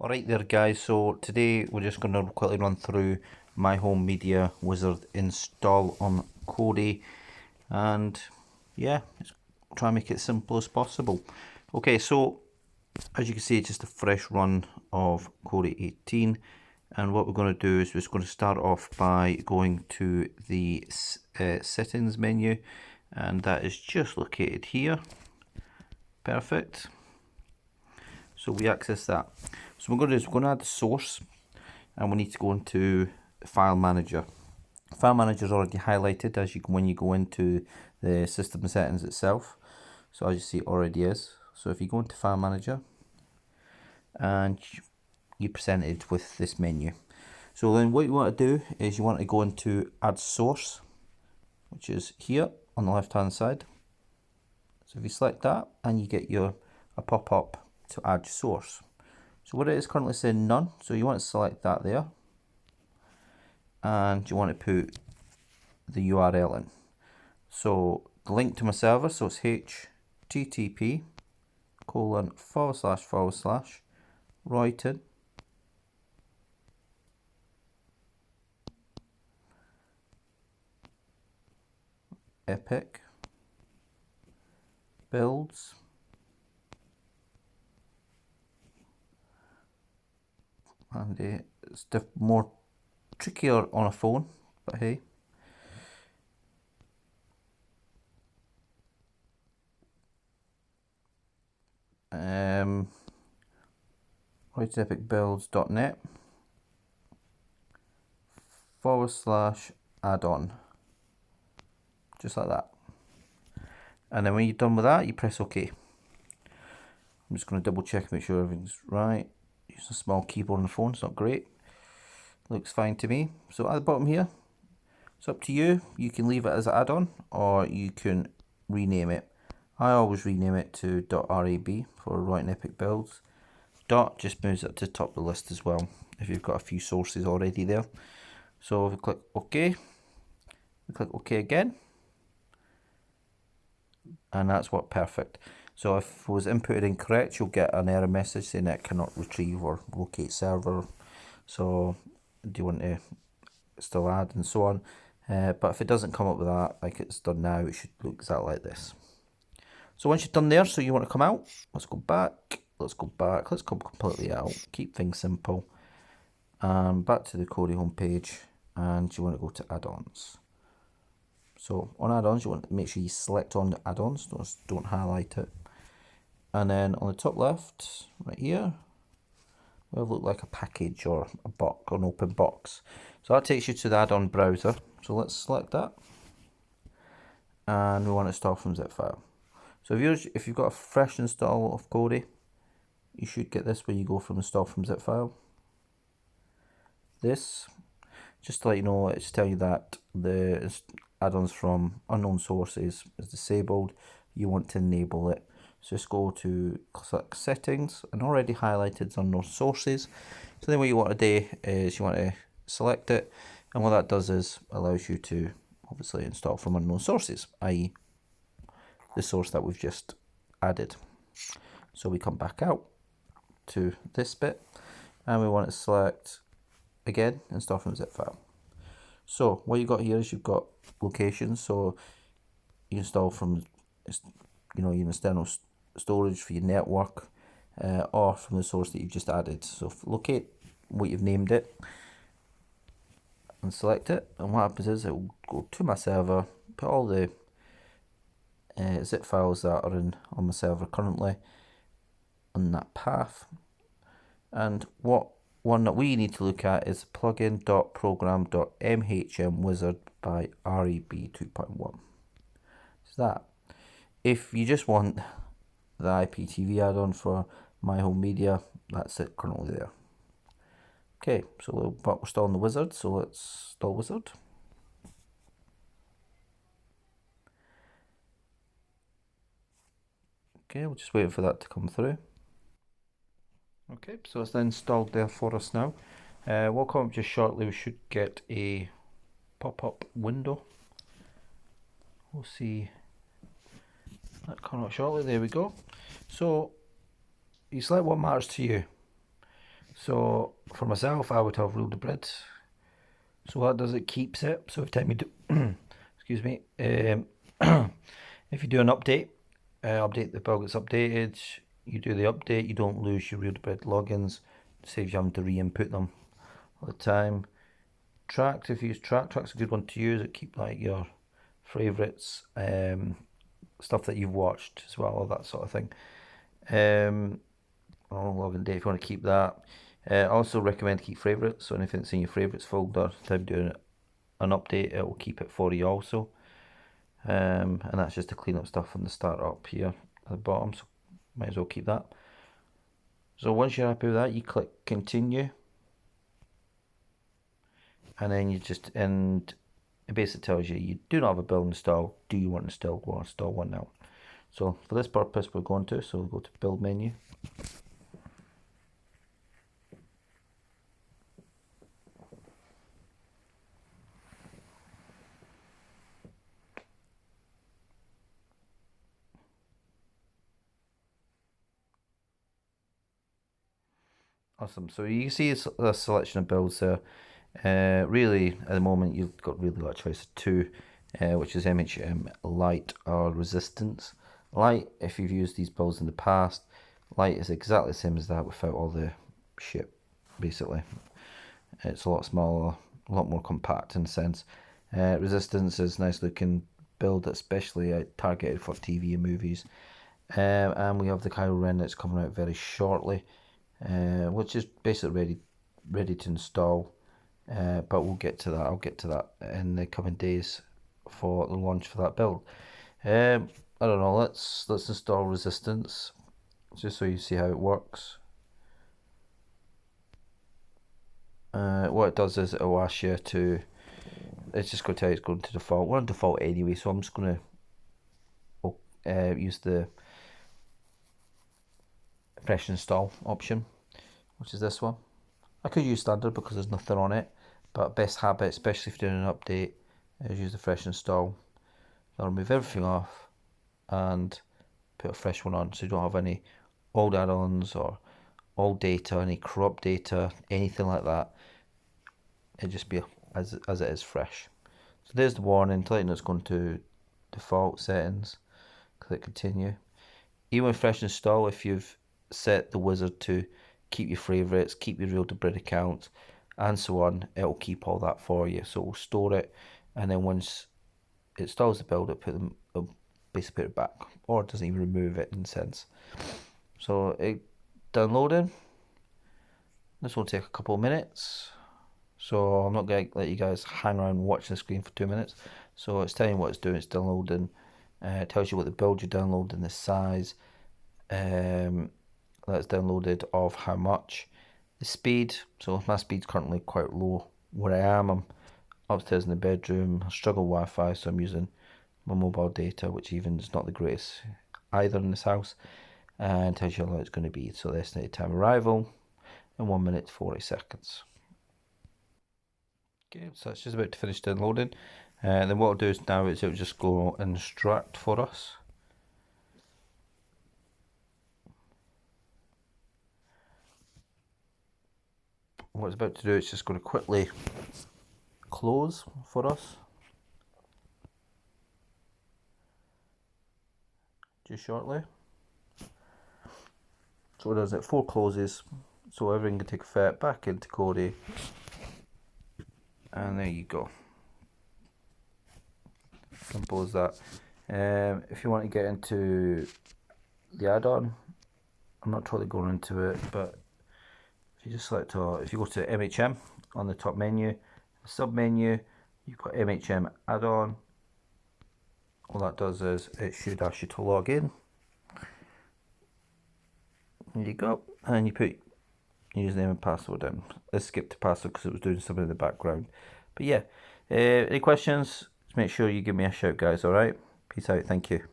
Alright there guys, so today we're just going to quickly run through my home media wizard install on Kodi, and yeah, let's try and make it simple as possible. Okay, so as you can see, it's just a fresh run of Kodi 18, and what we're going to do is we're just going to start off by going to the settings menu, and that is just located here. Perfect. So we access that. So what we're going to do is we're going to add the source, and we need to go into File Manager. File Manager is already highlighted as when you go into the system settings itself. So as you see, it already is. So if you go into File Manager and you're presented with this menu. So then what you want to do is you want to go into Add Source, which is here on the left hand side. So if you select that, and you get a pop-up to add source. So what it is currently saying none, so you want to select that there, and you want to put the URL in. So the link to my server, so it's http :// epic builds and it's more trickier on a phone, but hey. RoytonEpicBuilds.net / add-on, just like that. And then when you're done with that, you press OK. I'm just going to double check, make sure everything's right. Use a small keyboard on the phone, it's not great. Looks fine to me. So at the bottom here, it's up to you. You can leave it as an add-on, or you can rename it. I always rename it to .rab for Royton Epic Builds. Dot just moves it to the top of the list as well, if you've got a few sources already there. So if we click OK, we click OK again, and that's what perfect. So if it was inputted incorrect, you'll get an error message saying that it cannot retrieve or locate server. So do you want to still add and so on? But if it doesn't come up with that, like it's done now, it should look exactly like this. So once you're done there, so you want to come out, let's go back, let's come completely out, keep things simple. Back to the Kodi homepage, and you want to go to add-ons. So on add-ons, you want to make sure you select on the add-ons, don't highlight it. And then on the top left, right here, will look like a package or a box, or an open box. So that takes you to the add-on browser. So let's select that, and we want to install from zip file. So if you've got a fresh install of Kodi, you should get this when you go from install from zip file. This, just to let you know, it's telling you that the add-ons from unknown sources is disabled. You want to enable it. So just go to select settings, and already highlighted unknown sources. So then what you want to do is you want to select it, and what that does is allows you to obviously install from unknown sources, i.e. the source that we've just added. So we come back out to this bit, and we want to select again install from zip file. So what you got here is you've got locations, so you install from your external storage for your network, or from the source that you've just added. So locate what you've named it and select it, and what happens is it will go to my server, put all the zip files that are on my server currently on that path. And one that we need to look at is plugin.program.mhmwizard by REB 2.1. So that, if you just want the IPTV add-on for my home media, that's it currently there. Okay, so we're still in the wizard, so let's install wizard. Okay, we're just waiting for that to come through. Okay, so it's then installed there for us now. We'll come up just shortly, we should get a pop-up window. We'll see that coming up shortly. There we go. So you select what matters to you. So for myself, I would have ruled the bread. So what does it keeps it? So every time you do, excuse me, if you do an update, update the build gets updated. You do the update, you don't lose your real bread logins. It saves you having to re-input them all the time. Tracks, if you use track's a good one to use. It keep like your favourites, stuff that you've watched as well, all that sort of thing. Login date if you want to keep that. Also recommend to keep favourites, so anything that's in your favourites folder, time doing an update, it will keep it for you also. And that's just to clean up stuff from the start up here at the bottom, so might as well keep that. So once you're happy with that, you click continue, and then you just, and it basically tells you do not have a build installed. Do you want to install one? Install one now. So for this purpose, we're going to, so we'll go to build menu. Awesome. So you can see a selection of builds there. Really, at the moment, you've got really a choice of two, which is MHM Light or Resistance. Light, if you've used these builds in the past, Light is exactly the same as that without all the shit, basically. It's a lot smaller, a lot more compact in a sense. Resistance is a nice looking build, especially targeted for TV and movies. And we have the Kylo Ren that's coming out very shortly, which is basically ready to install. But we'll get to that. I'll get to that in the coming days for the launch for that build. I don't know. Let's install Resistance just so you see how it works. What it does is it will ask you to. It's just going to tell you it's going to default. We're on default anyway, so I'm just going to use the fresh install option, which is this one. I could use standard because there's nothing on it, but best habit, especially if you're doing an update, is use the fresh install. I'll remove everything off and put a fresh one on, so you don't have any old add-ons or old data, any corrupt data, anything like that. It'll just be as it is fresh. So there's the warning, telling you it's going to default settings. Click continue. Even with fresh install, if you've set the wizard to keep your favourites, keep your real to bread account, and so on, it'll keep all that for you. So we'll store it, and then once it installs the build, it'll basically put it back, or it doesn't even remove it in a sense. So it downloading. This will take a couple of minutes. So I'm not going to let you guys hang around watching the screen for 2 minutes. So it's telling you what it's doing. It's downloading. It tells you what the build you're downloading, the size, that's downloaded, of how much, the speed. So my speed's currently quite low where I am. I'm upstairs in the bedroom. I struggle with Wi-Fi, so I'm using my mobile data, which even is not the greatest either in this house. And tells you how long it's going to be. So the estimated time arrival in 1 minute 40 seconds. Okay, so it's just about to finish downloading. And then what I'll do is now is it'll just go and extract for us. What it's about to do is just going to quickly close for us. Just shortly. So it does it 4 closes, so everything can take effect back into Kodi. And there you go. Simple as that. If you want to get into the add-on, I'm not totally going into it, but if you just select, if you go to MHM on the top menu, sub menu, you've got MHM add-on. All that does is it should ask you to log in. There you go, and you put your username and password in. I skipped the password because it was doing something in the background. But yeah, any questions? Just make sure you give me a shout, guys. All right, peace out. Thank you.